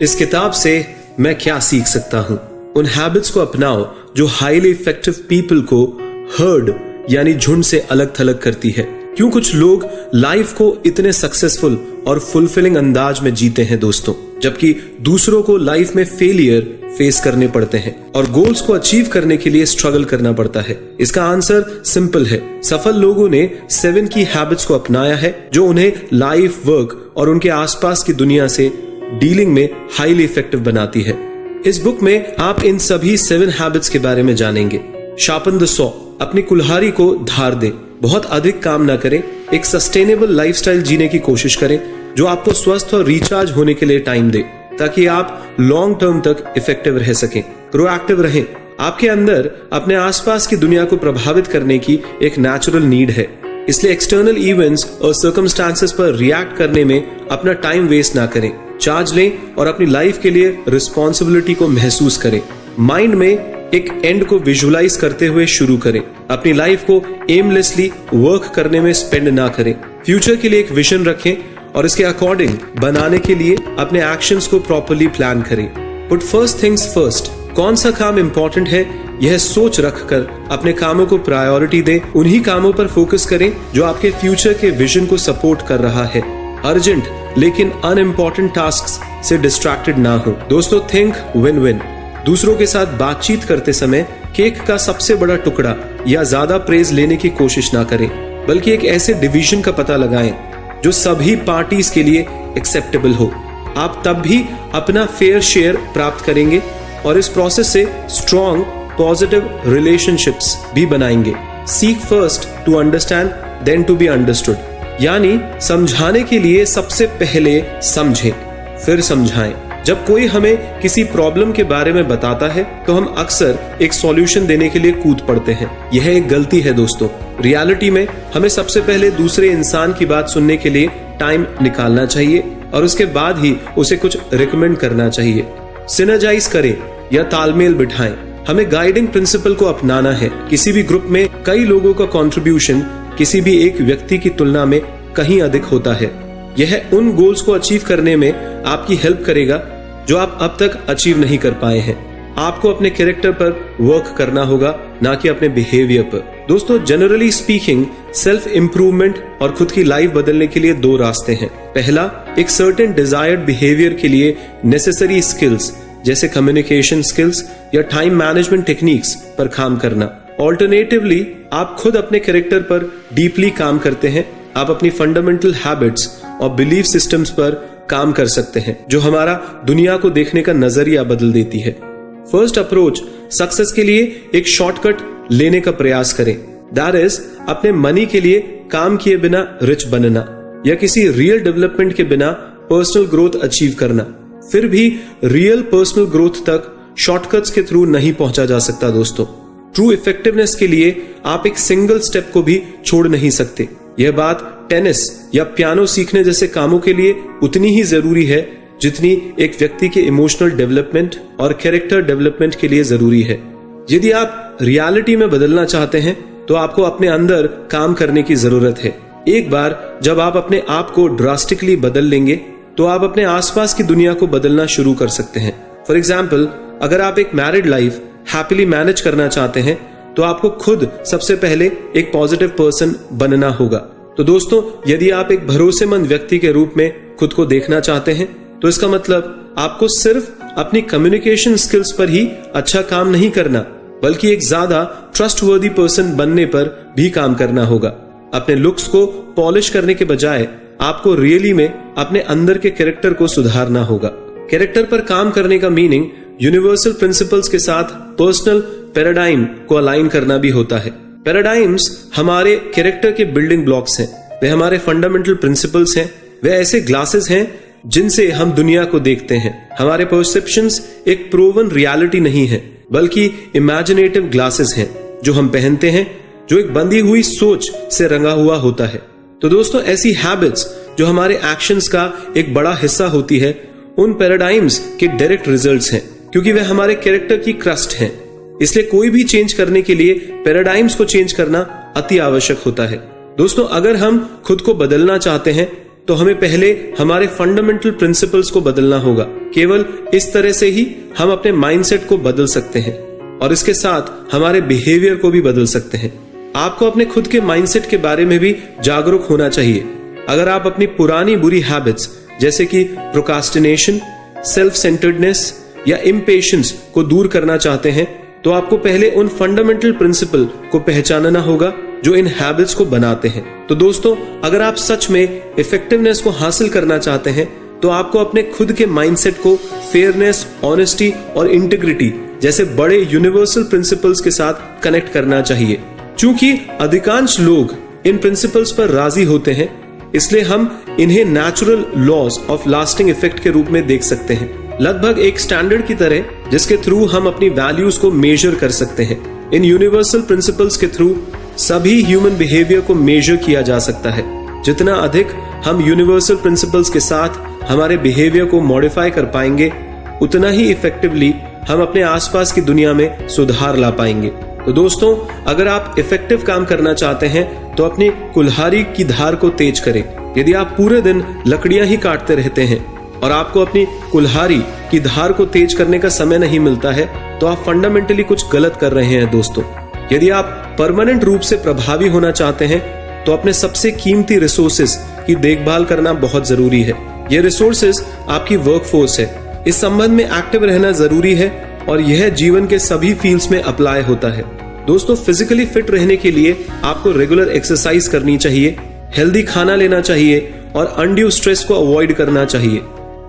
इस किताब से मैं क्या सीख सकता हूं? उन हैबिट्स को अपनाओ जो हाईली इफेक्टिव पीपल को हर्ड यानी झुंड से अलग थलग करती है। क्यों कुछ लोग लाइफ को इतने सक्सेसफुल और फुलफिलिंग अंदाज में जीते हैं दोस्तों, जबकि दूसरों को लाइफ में फेलियर फेस करने पड़ते हैं और गोल्स को अचीव करने के लिए स्ट्रगल करना पड़ता है? इसका आंसर सिंपल है। सफल लोगों ने 7 की हैबिट्स को अपनाया है जो उन्हें लाइफ, वर्क और उनके आसपास की दुनिया से डीलिंग में हाईली इफेक्टिव बनाती है। इस बुक में आप इन सभी 7 हैबिट्स के बारे में जानेंगे। शार्पन द सॉ, अपनी कुल्हाड़ी को धार दें, बहुत अधिक काम ना करें, एक सस्टेनेबल लाइफस्टाइल जीने की कोशिश करें जो आपको स्वस्थ और रिचार्ज होने के लिए टाइम दे, ताकि आप लॉन्ग टर्म तक इफेक्टिव रह सकें। प्रोएक्टिव रहें, आपके अंदर अपने आसपास की दुनिया को प्रभावित करने की एक नेचुरल नीड है, इसलिए एक्सटर्नल इवेंट्स और सर्कमस्टांसेस पर रिएक्ट करने में अपना टाइम वेस्ट ना करें। चार्ज लें और अपनी लाइफ के लिए रिस्पॉन्सिबिलिटी को महसूस करें। माइंड में एक एंड को विजुअलाइज करते हुए शुरू करें। अपनी लाइफ को एमलेसली वर्क करने में स्पेंड ना करें। फ्यूचर के लिए एक विजन रखें और इसके अकॉर्डिंग बनाने के लिए अपने एक्शंस को प्रॉपर्ली प्लान करें। पुट फर्स्ट थिंग्स फर्स्ट, कौन सा काम इंपॉर्टेंट है यह सोच रखकर अपने कामों को प्रायोरिटी दें। उन्हीं कामों पर फोकस करें जो आपके फ्यूचर के विजन को सपोर्ट कर रहा है। अर्जेंट लेकिन अनइम्पॉर्टेंट टास्क्स से डिस्ट्रैक्टेड ना हो। दोस्तों, थिंक विन विन। दूसरों के साथ बातचीत करते समय केक का सबसे बड़ा टुकड़ा या ज्यादा प्रेज लेने की कोशिश ना करें, बल्कि एक ऐसे डिवीजन का पता लगाएं जो सभी पार्टीज के लिए एक्सेप्टेबल हो। आप तब भी अपना फेयर शेयर प्राप्त करेंगे और इस प्रोसेस से स्ट्रॉन्ग पॉजिटिव रिलेशनशिप्स भी बनाएंगे। Seek first to understand then to be understood, यानी समझाने के लिए सबसे पहले समझें फिर समझाएं। जब कोई हमें किसी प्रॉब्लम के बारे में बताता है तो हम अक्सर एक सॉल्यूशन देने के लिए कूद पड़ते हैं। यह एक गलती है दोस्तों। रियलिटी में हमें सबसे पहले दूसरे इंसान की बात सुनने के लिए टाइम निकालना चाहिए और उसके बाद ही उसे कुछ रिकमेंड करना चाहिए। सिनर्जाइज करें या तालमेल बिठाएं। हमें गाइडिंग प्रिंसिपल को अपनाना है। किसी भी ग्रुप में कई लोगों का कंट्रीब्यूशन किसी भी एक व्यक्ति की तुलना में कहीं अधिक होता है। यह उन गोल्स को अचीव करने में आपकी हेल्प करेगा जो आप अब तक अचीव नहीं कर पाए हैं। आपको अपने कैरेक्टर पर वर्क करना होगा, ना कि अपने बिहेवियर पर। दोस्तों, जनरली स्पीकिंग सेल्फ इंप्रूवमेंट और खुद की लाइफ बदलने के लिए 2 रास्ते हैं। पहला, एक सर्टेन डिजायर्ड बिहेवियर के लिए नेसेसरी स्किल्स जैसे कम्युनिकेशन स्किल्स या टाइम मैनेजमेंट टेक्निक्स पर काम करना। ऑल्टरनेटिवली, आप खुद अपने कैरेक्टर पर डीपली काम करते हैं। आप अपनी फंडामेंटल हैबिट्स और बिलीफ सिस्टम्स पर काम कर सकते हैं जो हमारा दुनिया को देखने का नजरिया बदल देती है। फर्स्ट अप्रोच, सक्सेस के लिए एक शॉर्टकट लेने का प्रयास करें। दैट इज, अपने मनी के लिए काम किए बिना रिच बनना या किसी रियल डेवलपमेंट के बिना पर्सनल ग्रोथ अचीव करना। फिर भी रियल पर्सनल ग्रोथ तक शॉर्टकट्स के थ्रू नहीं पहुंचा जा सकता दोस्तों। ट्रू इफेक्टिवनेस के लिए आप एक सिंगल स्टेप को भी छोड़ नहीं सकते। यह बात टेनिस या पियानो सीखने जैसे कामों के लिए उतनी ही जरूरी है जितनी एक व्यक्ति के इमोशनल डेवलपमेंट और कैरेक्टर डेवलपमेंट के लिए जरूरी है। यदि आप रियलिटी में बदलना चाहते हैं तो आपको अपने अंदर काम करने की जरूरत है। एक बार जब आप अपने आप को ड्रास्टिकली बदल लेंगे तो आप अपने आसपास की दुनिया को बदलना शुरू कर सकते हैं। फॉर एग्जाम्पल, अगर आप एक मैरिड लाइफ हैप्पीली मैनेज करना चाहते हैं तो आपको खुद सबसे पहले एक पॉजिटिव पर्सन बनना होगा। तो दोस्तों, यदि आप एक भरोसेमंद व्यक्ति के रूप में खुद को देखना चाहते हैं तो इसका मतलब आपको सिर्फ अपनी कम्युनिकेशन स्किल्स पर ही अच्छा काम नहीं करना, बल्कि एक ज्यादा ट्रस्टवर्दी पर्सन बनने पर भी काम करना होगा। अपने लुक्स को पॉलिश करने के बजाय आपको रियली में अपने अंदर के कैरेक्टर को सुधारना होगा। कैरेक्टर पर काम करने का मीनिंग यूनिवर्सल प्रिंसिपल्स के साथ पर्सनल पैराडाइम को अलाइन करना भी होता है। पैराडाइम्स हमारे कैरेक्टर के बिल्डिंग ब्लॉक्स हैं। वे हमारे फंडामेंटल प्रिंसिपल्स हैं। वे ऐसे ग्लासेस हैं जिनसे हम दुनिया को देखते हैं। हमारे परसेप्शंस एक प्रूवन रियलिटी नहीं है, बल्कि इमेजिनेटिव ग्लासेस हैं जो हम पहनते हैं, जो एक बंधी हुई सोच से रंगा हुआ होता है। तो दोस्तों, ऐसी हैबिट्स जो हमारे एक्शंस का एक बड़ा हिस्सा होती है, उन पैराडाइम्स के डायरेक्ट रिजल्ट्स हैं, क्योंकि वे हमारे कैरेक्टर की क्रस्ट हैं। इसलिए कोई भी चेंज करने के लिए पैराडाइम्स को चेंज करना अति आवश्यक होता है। दोस्तों, अगर हम खुद को बदलना चाहते हैं तो हमें पहले हमारे फंडामेंटल प्रिंसिपल्स को बदलना होगा। केवल इस तरह से ही हम अपने माइंडसेट को बदल सकते हैं और इसके साथ हमारे बिहेवियर को भी बदल सकते हैं। आपको अपने खुद के माइंडसेट के बारे में भी जागरूक होना चाहिए। अगर आप अपनी पुरानी बुरी हैबिट्स जैसे कि प्रोक्रास्टिनेशन, सेल्फ सेंटर्डनेस या इम्पेशेंस को दूर करना चाहते हैं तो आपको पहले उन फंडामेंटल प्रिंसिपल को पहचानना होगा जो इन हैबिट्स को बनाते हैं। तो दोस्तों, अगर आप सच में इफेक्टिवनेस को हासिल करना चाहते हैं तो आपको अपने खुद के माइंडसेट को फेयरनेस, ऑनेस्टी और इंटीग्रिटी जैसे बड़े यूनिवर्सल प्रिंसिपल्स के साथ कनेक्ट करना चाहिए। क्योंकि अधिकांश लोग इन प्रिंसिपल्स पर राजी होते हैं, इसलिए हम इन्हें natural laws of lasting effect के रूप में देख सकते हैं, लगभग एक स्टैंडर्ड की तरह जिसके थ्रू हम अपनी वैल्यूज को मेजर कर सकते हैं। इन यूनिवर्सल प्रिंसिपल्स के थ्रू सभी ह्यूमन बिहेवियर को मेजर किया जा सकता है। जितना अधिक हम यूनिवर्सल प्रिंसिपल्स के साथ हमारे बिहेवियर को मॉडिफाई कर पाएंगे, उतना ही इफेक्टिवली हम अपने आसपास की दुनिया में सुधार ला पाएंगे। तो दोस्तों, अगर आप इफेक्टिव काम करना चाहते हैं तो अपनी कुल्हाड़ी की धार को तेज करें। यदि आप पूरे दिन लकड़ियां ही काटते रहते हैं और आपको अपनी कुल्हाड़ी की धार को तेज करने का समय नहीं मिलता है तो आप फंडामेंटली कुछ गलत कर रहे हैं दोस्तों। यदि आप परमानेंट रूप से प्रभावी होना चाहते हैं तो अपने सबसे कीमती रिसोर्सेज की देखभाल करना बहुत जरूरी है। ये रिसोर्सेज आपकी वर्कफोर्स है। इस संबंध में एक्टिव रहना जरूरी है और यह जीवन के सभी फील्ड्स में अप्लाई होता है। दोस्तों, फिजिकली फिट रहने के लिए आपको रेगुलर एक्सरसाइज करनी चाहिए, हेल्दी खाना लेना चाहिए और अनड्यू स्ट्रेस को अवॉइड करना चाहिए।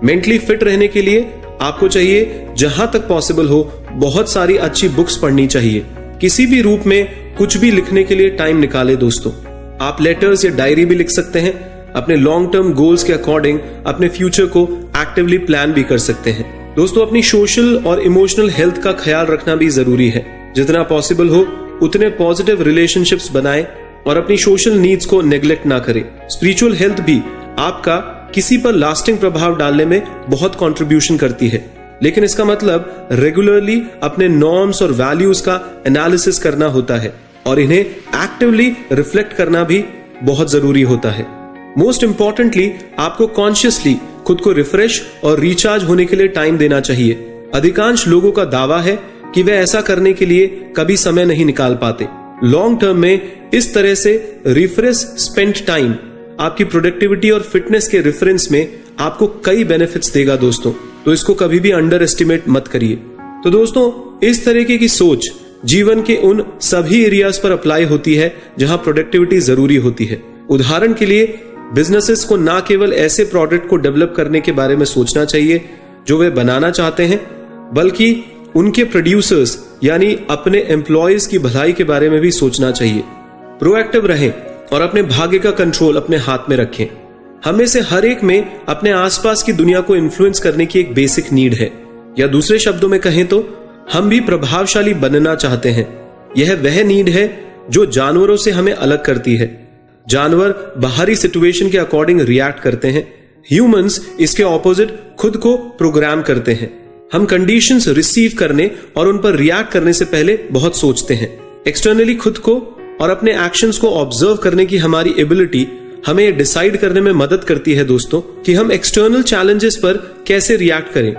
मेंटली फिट रहने के लिए आपको चाहिए जहां तक पॉसिबल हो बहुत सारी अच्छी बुक्स पढ़नी चाहिए। किसी भी रूप में कुछ भी लिखने के लिए टाइम निकाले दोस्तों। आप लेटर्स या डायरी भी लिख सकते हैं। अपने लॉन्ग टर्म गोल्स के अकॉर्डिंग अपने फ्यूचर को एक्टिवली प्लान भी कर सकते हैं। दोस्तों, अपनी सोशल और इमोशनल हेल्थ का ख्याल रखना भी जरूरी है। जितना पॉसिबल हो उतने पॉजिटिव रिलेशनशिप्स बनाएं और अपनी सोशल नीड्स को नेग्लेक्ट ना करें। स्पिरिचुअल हेल्थ भी आपका किसी पर लास्टिंग प्रभाव डालने में बहुत कंट्रीब्यूशन करती है, लेकिन इसका मतलब रेगुलरली अपने नॉर्म्स और वैल्यूज का एनालिसिस करना होता है और इन्हें एक्टिवली रिफ्लेक्ट करना भी बहुत जरूरी होता है। मोस्ट इंपॉर्टेंटली, आपको कॉन्शियसली खुद को रिफ्रेश और रिचार्ज होने के लिए टाइम देना चाहिए। अधिकांश लोगों का दावा है कि वे ऐसा करने के लिए कभी समय नहीं निकाल पाते। लॉन्ग टर्म में इस तरह से रिफ्रेश स्पेंट टाइम आपकी प्रोडक्टिविटी और फिटनेस के रेफरेंस में आपको कई बेनिफिट्स देगा दोस्तों, तो इसको कभी भी अंडर एस्टिमेट मत करिए। तो दोस्तों, इस तरीके की सोच जीवन के उन सभी एरियाज पर अप्लाई होती है जहां प्रोडक्टिविटी जरूरी होती है। उदाहरण के लिए, बिजनेसेस को ना केवल ऐसे प्रोडक्ट को डेवलप करने के बारे में सोचना चाहिए जो वे बनाना चाहते हैं, बल्कि उनके प्रोड्यूसर्स यानी अपने एम्प्लॉयज की भलाई के बारे में भी सोचना चाहिए। प्रोएक्टिव रहें और अपने भाग्य का कंट्रोल अपने हाथ में रखें। हम में से हर एक में अपने आसपास की दुनिया को इन्फ्लुएंस करने की एक बेसिक नीड है, या दूसरे शब्दों में कहें तो हम भी प्रभावशाली बनना चाहते हैं। यह वह नीड है जो जानवरों से हमें अलग करती है। जानवर बाहरी सिचुएशन के अकॉर्डिंग रिएक्ट करते हैं, ह्यूमंस इसके ऑपोजिट खुद को प्रोग्राम करते हैं। हम कंडीशंस रिसीव करने और उन पर रिएक्ट करने से पहले बहुत सोचते हैं। एक्सटर्नली खुद को और अपने एक्शंस को ऑब्जर्व करने की हमारी एबिलिटी हमें यह डिसाइड करने में मदद करती है दोस्तों कि हम एक्सटर्नल चैलेंजेस पर कैसे रिएक्ट करें।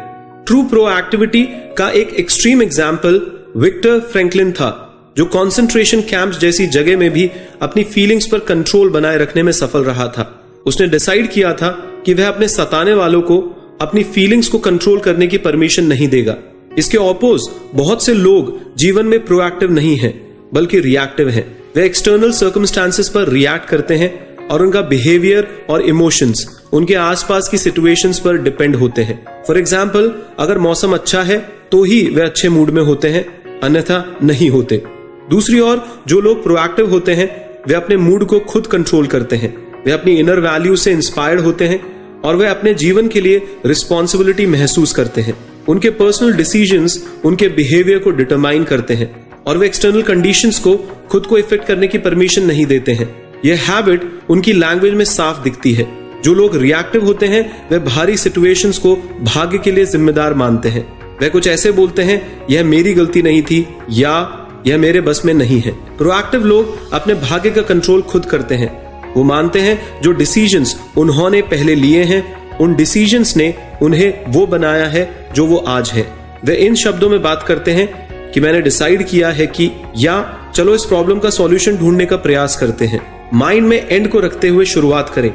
ट्रू प्रोएक्टिविटी का एक एक्सट्रीम एग्जाम्पल विक्टर फ्रैंकलिन था, जो कॉन्सेंट्रेशन कैंप्स जैसी जगह में भी अपनी फीलिंग्स पर कंट्रोल बनाए रखने में सफल रहा था। उसने डिसाइड किया था कि वह अपने सताने वालों को अपनी फीलिंग्स को कंट्रोल करने की परमिशन नहीं देगा। इसके ऑपोज बहुत से लोग जीवन में प्रोएक्टिव नहीं हैं, बल्कि रिएक्टिव हैं। वे एक्सटर्नल सर्कमस्टांसेस पर रिएक्ट करते हैं और उनका बिहेवियर और इमोशंस उनके आसपास की सिचुएशंस पर डिपेंड होते हैं। फॉर एग्जाम्पल, अगर मौसम अच्छा है तो ही वे अच्छे मूड में होते हैं, अन्यथा नहीं होते। दूसरी ओर जो लोग प्रोएक्टिव होते हैं वे अपने मूड को खुद कंट्रोल करते हैं। वे अपनी इनर वैल्यू से इंस्पायर्ड होते हैं और वे अपने जीवन के लिए रिस्पॉन्सिबिलिटी महसूस करते हैं। उनके पर्सनल डिसीजंस उनके बिहेवियर को डिटरमाइन करते हैं और वे एक्सटर्नल कंडीशंस को खुद को इफेक्ट करने की परमिशन नहीं देते हैं। यह हैबिट उनकी लैंग्वेज में साफ दिखती है। जो लोग रिएक्टिव होते हैं वे भारी सिचुएशंस को भाग्य के लिए जिम्मेदार मानते हैं। वे कुछ ऐसे बोलते हैं, यह मेरी गलती नहीं थी या यह मेरे बस में नहीं है। प्रोएक्टिव लोग अपने भाग्य का कंट्रोल खुद करते हैं। वो मानते हैं जो डिसीजंस उन्होंने पहले लिए हैं उन डिसीजंस ने उन्हें वो बनाया है जो वो आज है। वे इन शब्दों में बात करते हैं कि मैंने डिसाइड किया है कि, या चलो इस प्रॉब्लम का सॉल्यूशन ढूंढने का प्रयास करते हैं। माइंड में एंड को रखते हुए शुरुआत करें।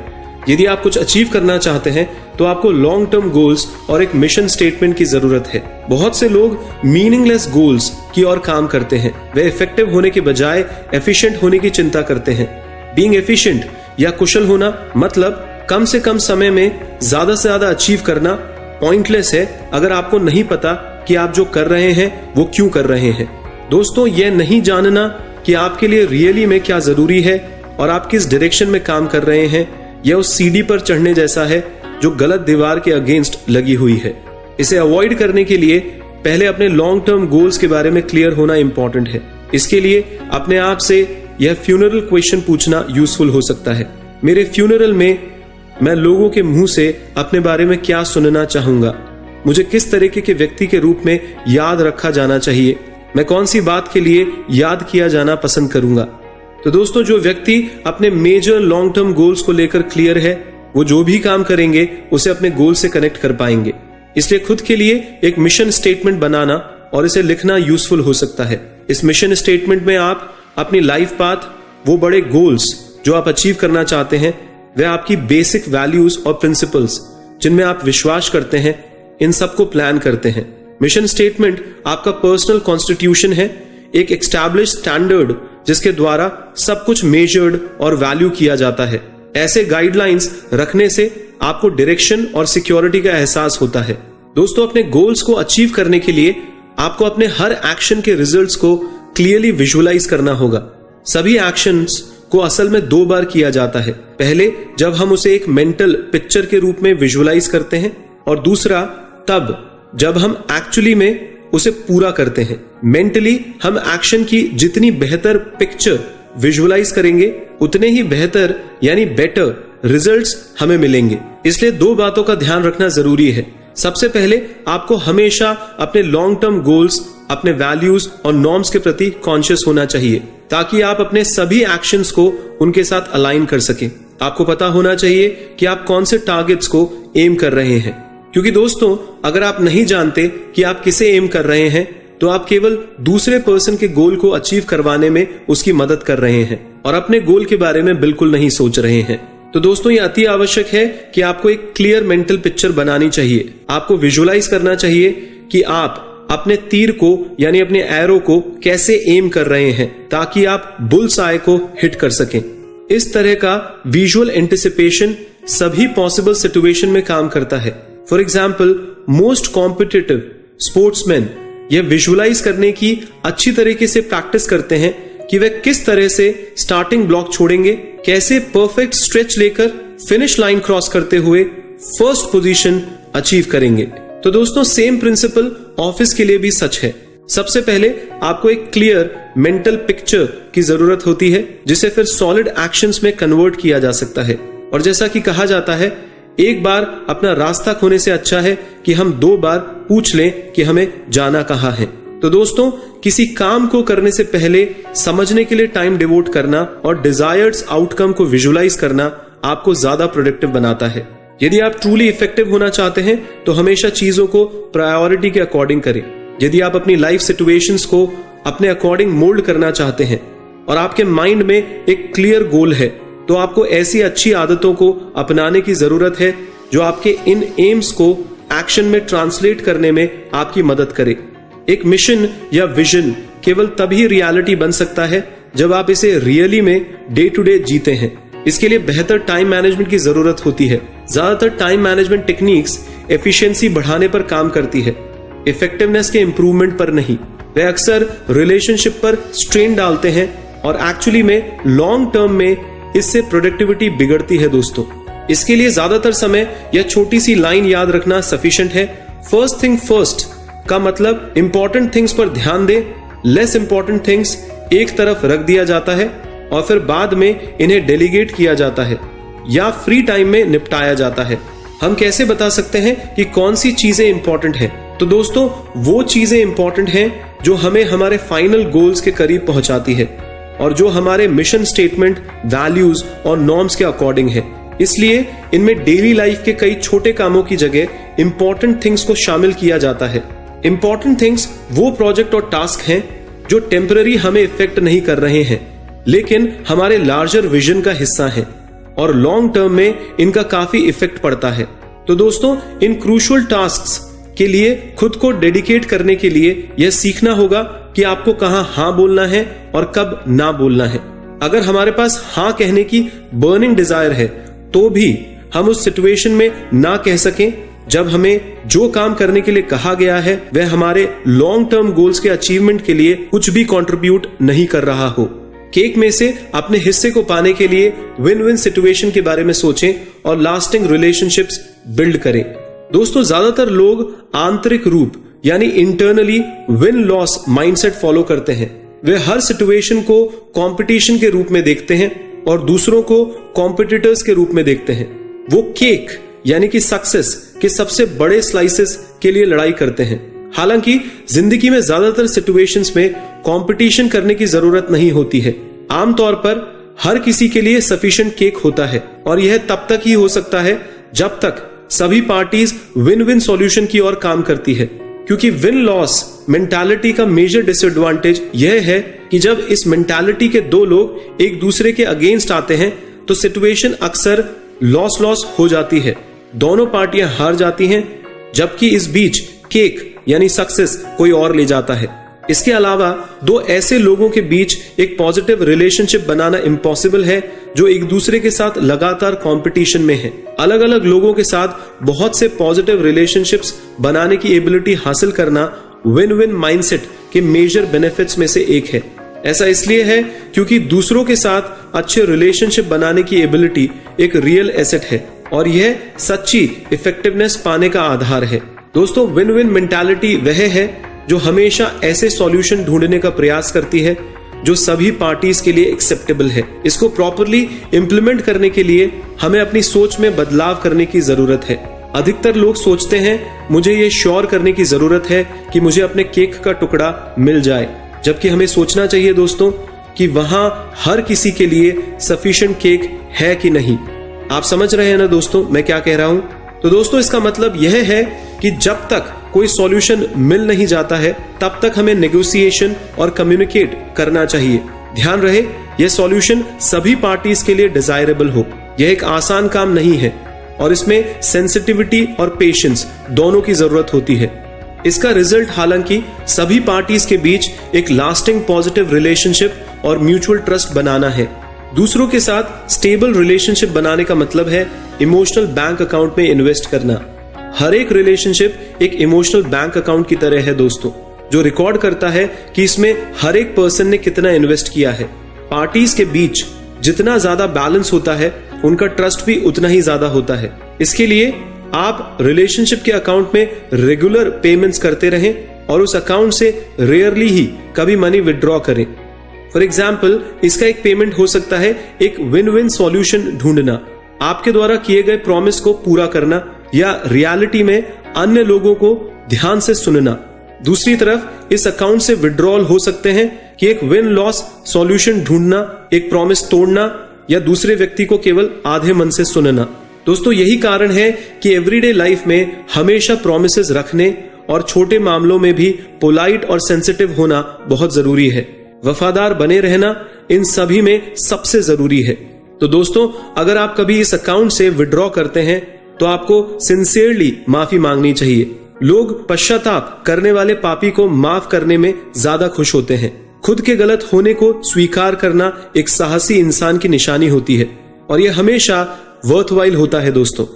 यदि आप कुछ अचीव करना चाहते हैं तो आपको लॉन्ग टर्म गोल्स और एक मिशन स्टेटमेंट की जरूरत है। बहुत से लोग मीनिंगलेस गोल्स की ओर काम करते हैं। वे इफेक्टिव होने के बजाय एफिशिएंट होने की चिंता करते हैं। बीइंग एफिशिएंट या कुशल होना मतलब कम से कम समय में ज्यादा से ज्यादा अचीव करना पॉइंटलेस है अगर आपको नहीं पता कि आप जो कर रहे हैं वो क्यों कर रहे हैं। दोस्तों, यह नहीं जानना कि आपके लिए रियली में क्या जरूरी है और आप किस डायरेक्शन में काम कर रहे हैं, यह उस सीढ़ी पर चढ़ने जैसा है जो गलत दीवार के अगेंस्ट लगी हुई है। इसे अवॉइड करने के लिए पहले अपने लॉन्ग टर्म गोल्स के बारे में क्लियर होना इंपॉर्टेंट है। इसके लिए अपने आप से यह फ्यूनरल क्वेश्चन पूछना यूजफुल हो सकता है। मेरे फ्यूनरल में मैं लोगों के मुंह से अपने बारे में क्या सुनना चाहूंगा? मुझे किस तरीके के व्यक्ति के रूप में याद रखा जाना चाहिए? मैं कौन सी बात के लिए याद किया जाना पसंद करूंगा? तो दोस्तों, जो व्यक्ति अपने मेजर लॉन्ग टर्म गोल्स को लेकर क्लियर है, वो जो भी काम करेंगे उसे अपने गोल से कनेक्ट कर पाएंगे। इसलिए खुद के लिए एक मिशन स्टेटमेंट बनाना और इसे लिखना यूजफुल हो सकता है। इस मिशन स्टेटमेंट में आप अपनी लाइफ पाथ, वो बड़े गोल्स जो आप अचीव करना चाहते हैं, वह आपकी बेसिक वैल्यूज और प्रिंसिपल्स जिनमें आप विश्वास करते हैं, इन सबको प्लान करते हैं। मिशन स्टेटमेंट आपका पर्सनल कॉन्स्टिट्यूशन है, एक एस्टैब्लिश स्टैंडर्ड जिसके द्वारा सब कुछ मेजर्ड और वैल्यू किया जाता है। ऐसे गाइडलाइंस रखने से आपको डायरेक्शन और सिक्योरिटी का एहसास होता है। दोस्तों, अपने गोल्स को अचीव करने के लिए आपको अपने हर एक्शन के रिजल्ट्स को क्लियरली विजुअलाइज करना होगा। सभी एक्शंस को असल में 2 बार किया जाता है। पहले जब हम उसे एक मेंटल पिक्चर के रूप में विजुअलाइज करते हैं, और दूसरा तब जब हम एक्चुअली में उसे पूरा करते हैं। मेंटली हम एक्शन की जितनी बेहतर पिक्चर विजुअलाइज करेंगे, उतने ही बेहतर यानी बेटर रिजल्ट्स हमें मिलेंगे। इसलिए 2 बातों का ध्यान रखना जरूरी है। सबसे पहले आपको हमेशा अपने लॉन्ग टर्म गोल्स, अपने वैल्यूज और नॉर्म्स के प्रति कॉन्शियस होना चाहिए, ताकि आप अपने सभी एक्शंस को उनके साथ अलाइन कर सकें। आपको पता होना चाहिए कि आप कौन से टारगेट्स को एम कर रहे हैं, क्योंकि दोस्तों, अगर आप नहीं जानते कि आप किसे एम कर रहे हैं, तो आप केवल दूसरे पर्सन के गोल को अचीव करवाने में उसकी मदद कर रहे हैं और अपने गोल के बारे में बिल्कुल नहीं सोच रहे हैं। तो दोस्तों, ये अति आवश्यक है कि आपको एक क्लियर मेंटल पिक्चर बनानी चाहिए। आपको विजुअलाइज करना चाहिए कि आप अपने तीर को यानी अपने एरो को कैसे एम कर रहे हैं, ताकि आप बुल्स आई को हिट कर सकें। इस तरह का विजुअल एंटिसिपेशन सभी पॉसिबल सिचुएशन में काम करता है। For example, most competitive sportsman यह विजुअलाइज करने की अच्छी तरीके से प्रैक्टिस करते हैं कि वे किस तरह से स्टार्टिंग ब्लॉक छोड़ेंगे, कैसे परफेक्ट स्ट्रेच लेकर फिनिश लाइन क्रॉस करते हुए फर्स्ट पोजीशन अचीव करेंगे। तो दोस्तों, सेम प्रिंसिपल ऑफिस के लिए भी सच है। सबसे पहले आपको एक क्लियर मेंटल पिक्चर की जरूरत होती है, जिसे फिर सॉलिड एक्शंस में कन्वर्ट किया जा सकता है। और जैसा कि कहा जाता है, एक बार अपना रास्ता खोने से अच्छा है कि हम 2 बार पूछ लें कि हमें जाना कहां है। तो दोस्तों, किसी काम को करने से पहले समझने के लिए टाइम डिवोट करना और डिजायर्ड आउटकम को विजुअलाइज करना आपको ज्यादा प्रोडक्टिव बनाता है। यदि आप ट्रूली इफेक्टिव होना चाहते हैं तो हमेशा चीजों को प्रायोरिटी के अकॉर्डिंग करें। यदि आप अपनी लाइफ सिचुएशंस को अपने अकॉर्डिंग मोल्ड करना चाहते हैं और आपके माइंड में एक क्लियर गोल है, तो आपको ऐसी अच्छी आदतों को अपनाने की जरूरत है जो आपके इन एम्स को एक्शन में ट्रांसलेट करने में आपकी मदद करे। एक मिशन या विजन केवल तभी रियलिटी बन सकता है जब आप इसे रियली में डे टू डे जीते हैं। इसके लिए बेहतर टाइम मैनेजमेंट की जरूरत होती है। ज्यादातर टाइम मैनेजमेंट टेक्निक्स एफिशिएंसी बढ़ाने पर काम करती है, इफेक्टिवनेस के इंप्रूवमेंट पर नहीं। वे अक्सर रिलेशनशिप पर स्ट्रेन डालते हैं और एक्चुअली में लॉन्ग टर्म में इससे प्रोडक्टिविटी बिगड़ती है। दोस्तों, इसके लिए ज्यादातर समय यह छोटी सी लाइन याद रखना सफिशिएंट है। फर्स्ट थिंग फर्स्ट का मतलब इंपॉर्टेंट थिंग्स पर ध्यान दें, लेस इंपॉर्टेंट थिंग्स एक तरफ रख दिया जाता है और फिर बाद में इन्हें डेलीगेट किया जाता है या फ्री टाइम में निपटाया जाता है। हम कैसे बता सकते हैं कि कौन सी चीजें इंपॉर्टेंट हैं? तो दोस्तों, वो चीजें इंपॉर्टेंट हैं जो हमें हमारे फाइनल गोल्स के करीब पहुंचाती है और जो हमारे मिशन स्टेटमेंट, वैल्यूज और नॉर्म्स के अकॉर्डिंग है। इसलिए इनमें डेली लाइफ के कई छोटे कामों की जगह इंपॉर्टेंट थिंग्स को शामिल किया जाता है। इंपॉर्टेंट थिंग्स वो प्रोजेक्ट और टास्क हैं जो टेम्पररी हमें इफेक्ट नहीं कर रहे हैं, लेकिन हमारे लार्जर विजन का हिस्सा हैं और लॉन्ग टर्म में इनका काफी इफेक्ट पड़ता है। तो दोस्तों, इन क्रूशियल टास्क्स के लिए खुद को डेडिकेट करने के लिए यह सीखना होगा कि आपको कहां हां बोलना है और कब ना बोलना है। अगर हमारे पास हां कहने की बर्निंग डिजायर है तो भी हम उस सिचुएशन में ना कह सकें जब हमें जो काम करने के लिए कहा गया है वह हमारे लॉन्ग टर्म गोल्स के अचीवमेंट के लिए कुछ भी कंट्रीब्यूट नहीं कर रहा हो। केक में से अपने हिस्से को पाने के लिए विन विन सिचुएशन के बारे में सोचें और लास्टिंग रिलेशनशिप्स बिल्ड करें। दोस्तों, ज्यादातर लोग आंतरिक रूप यानी internally win loss mindset follow करते हैं। वे हर सिचुएशन को कंपटीशन के रूप में देखते हैं और दूसरों को कॉम्पिटिटर्स के रूप में देखते हैं। वो केक यानी कि सक्सेस के सबसे बड़े स्लाइसेस के लिए लड़ाई करते हैं। हालांकि जिंदगी में ज्यादातर सिचुएशंस में कंपटीशन करने की जरूरत नहीं होती है। आमतौर पर हर किसी के लिए सफिशिएंट केक होता है और यह तब तक ही हो सकता है जब तक सभी पार्टीज विन विन सॉल्यूशन की ओर काम करती है, क्योंकि विन लॉस मेंटालिटी का मेजर डिसएडवांटेज यह है कि जब इस मेंटालिटी के दो लोग एक दूसरे के अगेंस्ट आते हैं तो सिचुएशन अक्सर लॉस लॉस हो जाती है, दोनों पार्टियां हार जाती हैं, जबकि इस बीच केक यानी सक्सेस कोई और ले जाता है। इसके अलावा दो ऐसे लोगों के बीच एक पॉजिटिव रिलेशनशिप बनाना इम्पॉसिबल है जो एक दूसरे के साथ लगातार कंपटीशन में है। अलग अलग लोगों के साथ बहुत से पॉजिटिव रिलेशनशिप्स बनाने की एबिलिटी हासिल करना विन विन माइंडसेट के मेजर बेनिफिट्स में से एक है। ऐसा इसलिए है क्योंकि दूसरों के साथ अच्छे रिलेशनशिप बनाने की एबिलिटी एक रियल एसेट है और यह सच्ची इफेक्टिवनेस पाने का आधार है। दोस्तों, विन विन मेंटालिटी वह है जो हमेशा ऐसे सॉल्यूशन ढूंढने का प्रयास करती है जो सभी पार्टीज के लिए एक्सेप्टेबल है। इसको प्रॉपरली इंप्लीमेंट करने के लिए हमें अपनी सोच में बदलाव करने की जरूरत है। अधिकतर लोग सोचते हैं मुझे ये श्योर करने की जरूरत है कि मुझे अपने केक का टुकड़ा मिल जाए, जबकि हमें सोचना चाहिए दोस्तों कि वहां हर किसी के लिए सफिशिएंट केक है कि नहीं। आप समझ रहे हैं ना दोस्तों मैं क्या कह रहा हूं? तो दोस्तों, इसका मतलब यह है कि जब तक कोई सॉल्यूशन मिल नहीं जाता है तब तक हमें नेगोशिएशन और कम्युनिकेट करना चाहिए। ध्यान रहे, यह सॉल्यूशन सभी पार्टीज के लिए डिजायरेबल हो। यह एक आसान काम नहीं है और इसमें सेंसिटिविटी और पेशेंस दोनों की जरूरत होती है। इसका रिजल्ट हालांकि सभी पार्टीज के बीच एक लास्टिंग पॉजिटिव रिलेशनशिप और म्यूचुअल ट्रस्ट बनाना है। दूसरों के साथ स्टेबल रिलेशनशिप बनाने का मतलब है इमोशनल बैंक अकाउंट में इन्वेस्ट करना। हर एक रिलेशनशिप एक इमोशनल बैंक अकाउंट की तरह है दोस्तों, जो रिकॉर्ड करता है कि इसमें हर एक पर्सन ने कितना इन्वेस्ट किया है। पार्टीज के बीच जितना ज्यादा बैलेंस होता है उनका ट्रस्ट भी उतना ही ज्यादा होता है। इसके लिए आप रिलेशनशिप के अकाउंट में रेगुलर पेमेंट्स करते रहें और उस अकाउंट से रेयरली ही कभी मनी विड्रॉ करें। फॉर एग्जाम्पल, इसका एक पेमेंट हो सकता है एक विन विन सॉल्यूशन ढूंढना, आपके द्वारा किए गए प्रॉमिस को पूरा करना या रियलिटी में अन्य लोगों को ध्यान से सुनना। दूसरी तरफ इस अकाउंट से विड्रॉल हो सकते हैं कि एक विन लॉस सॉल्यूशन ढूंढना, एक प्रॉमिस तोड़ना या दूसरे व्यक्ति को केवल आधे मन से सुनना। दोस्तों, यही कारण है कि एवरीडे लाइफ में हमेशा प्रॉमिसेस रखने और छोटे मामलों में भी पोलाइट और सेंसिटिव होना बहुत जरूरी है। वफादार बने रहना इन सभी में सबसे जरूरी है। तो दोस्तों, अगर आप कभी इस अकाउंट से विड्रॉ करते हैं तो आपको सिंसियरली माफी मांगनी चाहिए। लोग पश्चाताप करने वाले पापी को माफ करने में ज्यादा खुश होते हैं। खुद के गलत होने को स्वीकार करना एक साहसी इंसान की निशानी होती है और यह हमेशा वर्थवाइल होता है। दोस्तों,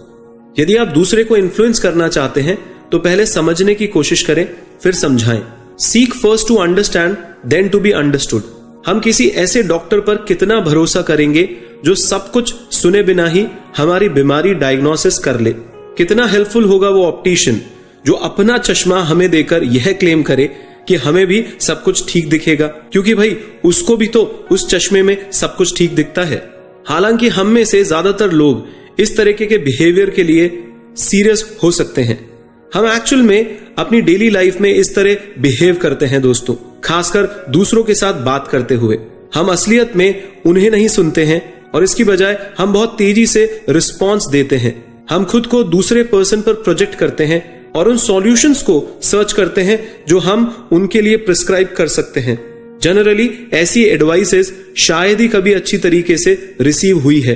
यदि आप दूसरे को इन्फ्लुएंस करना चाहते हैं तो पहले समझने की कोशिश करें, फिर समझाएं। Seek first to understand then to be understood. हम किसी ऐसे डॉक्टर पर कितना भरोसा करेंगे जो सब कुछ सुने बिना ही हमारी बीमारी डायग्नोसिस कर ले? कितना हेल्पफुल होगा वो ऑप्टिशियन जो अपना चश्मा हमें देकर यह क्लेम करे कि हमें भी सब कुछ ठीक दिखेगा, क्योंकि भाई उसको भी तो उस चश्मे में सब कुछ ठीक दिखता है। हालांकि हम में से ज्यादातर लोग इस तरीके के बिहेवियर के लिए सीरियस हो सकते हैं। हम एक्चुअल में अपनी डेली लाइफ में इस तरह बिहेव करते हैं दोस्तों, खासकर दूसरों के साथ बात करते हुए। हम असलियत में उन्हें नहीं सुनते हैं, और इसकी बजाय हम बहुत तेजी से रिस्पॉन्स देते हैं। हम खुद को दूसरे पर्सन पर प्रोजेक्ट करते हैं और उन सॉल्यूशंस को सर्च करते हैं जो हम उनके लिए प्रिस्क्राइब कर सकते हैं। जनरली ऐसी एडवाइसेस शायद ही कभी अच्छी तरीके से रिसीव हुई है,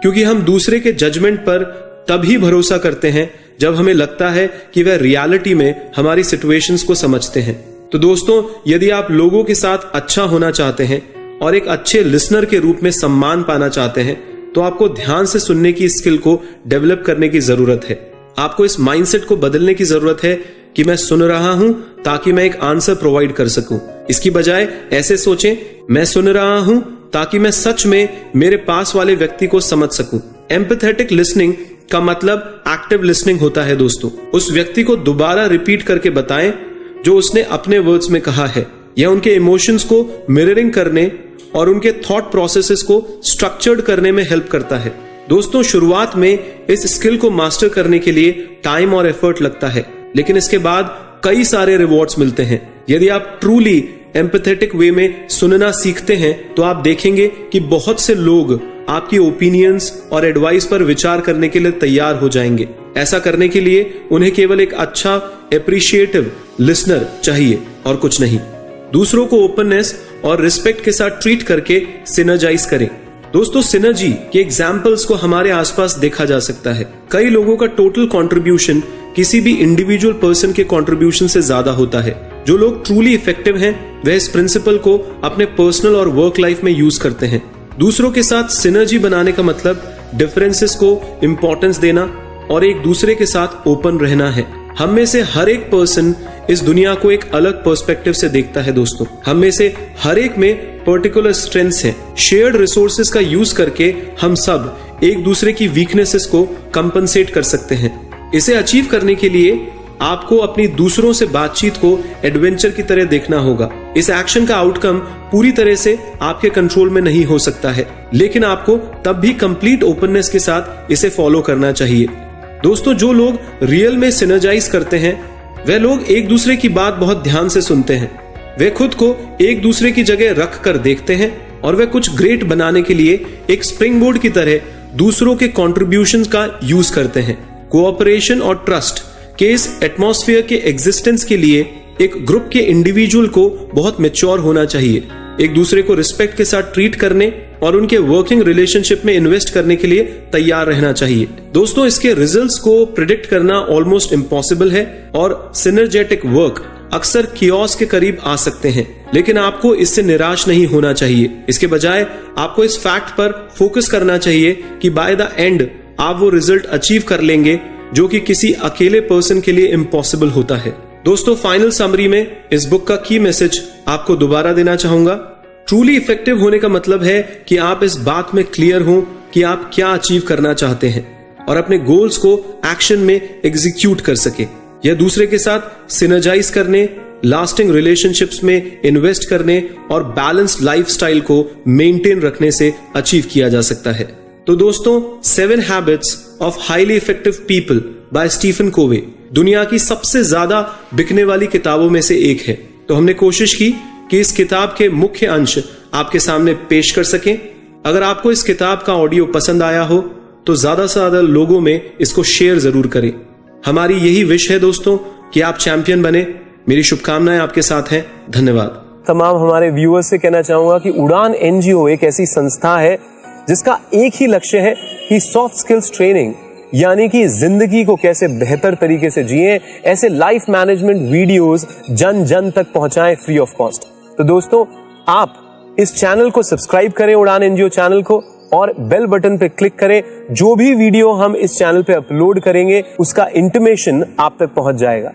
क्योंकि हम दूसरे के जजमेंट पर तभी भरोसा करते हैं जब हमें लगता है कि वह रियलिटी में हमारी सिचुएशंस को समझते हैं। तो दोस्तों, यदि आप लोगों के साथ अच्छा होना चाहते हैं और एक अच्छे लिसनर के रूप में सम्मान पाना चाहते हैं, तो आपको ध्यान से सुनने की स्किल को डेवलप करने की जरूरत है। आपको इस माइंडसेट को बदलने की जरूरत है कि मैं सुन रहा हूं ताकि मैं एक आंसर प्रोवाइड कर सकूं। इसकी बजाय ऐसे सोचें, मैं सुन रहा हूं ताकि मैं सच में मेरे पास वाले व्यक्ति को समझ सकूं। एम्पैथेटिक लिसनिंग का मतलब एक्टिव लिसनिंग होता है दोस्तों। उस व्यक्ति को दोबारा रिपीट करके बताएं जो उसने अपने वर्ड्स में कहा है। यह उनके इमोशंस को मिररिंग करने और उनके थॉट प्रोसेसेस को स्ट्रक्चर्ड करने में हेल्प करता है। दोस्तों, शुरुआत में इस स्किल को मास्टर करने के लिए टाइम और एफर्ट लगता है, लेकिन इसके बाद कई सारे रिवॉर्ड्स मिलते हैं। यदि आप ट्रूली एम्पैथेटिक वे में सुनना सीखते हैं तो आप देखेंगे कि बहुत से लोग आपकी ओपिनियंस और एडवाइस पर विचार करने के लिए तैयार हो जाएंगे। ऐसा करने के लिए उन्हें केवल एक अच्छा एप्रिशिएटिव लिसनर चाहिए और कुछ नहीं। दूसरों को ओपननेस और रिस्पेक्ट के साथ ट्रीट करके सिनर्जाइज करें। दोस्तों, सिनर्जी के एग्जाम्पल्स को हमारे आसपास देखा जा सकता है। कई लोगों का टोटल कंट्रीब्यूशन किसी भी इंडिविजुअल पर्सन के कंट्रीब्यूशन से ज्यादा होता है। जो लोग ट्रूली इफेक्टिव हैं, वह इस प्रिंसिपल को अपने पर्सनल और वर्क लाइफ में यूज करते हैं। दूसरों के साथ सिनर्जी बनाने का मतलब डिफरेंसेस को इंपॉर्टेंस देना और एक दूसरे के साथ ओपन रहना है। हम में से हर एक पर्सन इस दुनिया को एक अलग पर्सपेक्टिव से देखता है दोस्तों। हम में से हर एक में पर्टिकुलर स्ट्रेंथ्स हैं। शेयर्ड रिसोर्सेज का यूज करके हम सब एक दूसरे की वीकनेसेस को कंपनसेट कर सकते हैं। इसे अचीव करने के लिए आपको अपनी दूसरों से बातचीत को एडवेंचर की तरह देखना होगा। इस एक्शन का आउटकम पूरी तरह से आपके कंट्रोल में नहीं हो सकता है, लेकिन आपको तब भी कंप्लीट ओपननेस के साथ इसे फॉलो करना चाहिए। दोस्तों, जो लोग रियल में सिनर्जाइज करते हैं, वे लोग एक दूसरे की बात बहुत ध्यान से सुनते हैं। वे खुद को एक दूसरे की जगह रख कर देखते हैं और वे कुछ ग्रेट बनाने के लिए एक स्प्रिंग बोर्ड की तरह दूसरों के कॉन्ट्रीब्यूशंस का यूज करते हैं। कोऑपरेशन और ट्रस्ट के इस एटमॉस्फेयर के एग्जिस्टेंस के लिए एक ग्रुप के इंडिविजुअल को बहुत मैच्योर होना चाहिए, एक दूसरे को रिस्पेक्ट के साथ ट्रीट करने और उनके वर्किंग रिलेशनशिप में इन्वेस्ट करने के लिए तैयार रहना चाहिए। दोस्तों, इसके रिजल्ट्स को प्रिडिक्ट करना ऑलमोस्ट इम्पॉसिबल है और सिनर्जेटिक वर्क अक्सर कियोस के करीब आ सकते हैं, लेकिन आपको इससे निराश नहीं होना चाहिए। इसके बजाय आपको इस फैक्ट पर फोकस करना चाहिए कि बाय द एंड आप वो रिजल्ट अचीव कर लेंगे जो कि किसी अकेले पर्सन के लिए इम्पॉसिबल होता है। दोस्तों, फाइनल समरी में इस बुक का की मैसेज आपको दोबारा देना चाहूंगा। ट्रूली इफेक्टिव होने का मतलब है कि आप इस बात में क्लियर हो कि आप क्या अचीव करना चाहते हैं और अपने गोल्स को एक्शन में एग्जीक्यूट कर सके। यह दूसरे के साथ सिनर्जाइज करने, लास्टिंग रिलेशनशिप्स में इन्वेस्ट करने और बैलेंस लाइफस्टाइल को मेंटेन रखने से अचीव किया जा सकता है। तो दोस्तों, 7 habits of highly effective people by Stephen Covey दुनिया की सबसे ज्यादा बिकने वाली किताबों में से एक है। तो हमने कोशिश की कि इस किताब के मुख्य अंश आपके सामने पेश कर सकें। अगर आपको इस किताब का ऑडियो पसंद आया हो तो ज्यादा से ज्यादा लोगों में इसको शेयर जरूर करें। हमारी यही विश है दोस्तों कि आप चैंपियन बने। मेरी शुभकामनाएं आपके साथ हैं। धन्यवाद। तमाम हमारे व्यूअर्स से कहना चाहूंगा कि उड़ान एनजीओ एक ऐसी संस्था है जिसका एक ही लक्ष्य है कि सॉफ्ट स्किल्स ट्रेनिंग यानी कि जिंदगी को कैसे बेहतर तरीके से जिए, ऐसे लाइफ मैनेजमेंट वीडियोस जन जन तक पहुंचाएं फ्री ऑफ कॉस्ट। तो दोस्तों, आप इस चैनल को सब्सक्राइब करें, उड़ान एनजीओ चैनल को, और बेल बटन पे क्लिक करें। जो भी वीडियो हम इस चैनल पे अपलोड करेंगे उसका इंटीमेशन आप तक पहुंच जाएगा।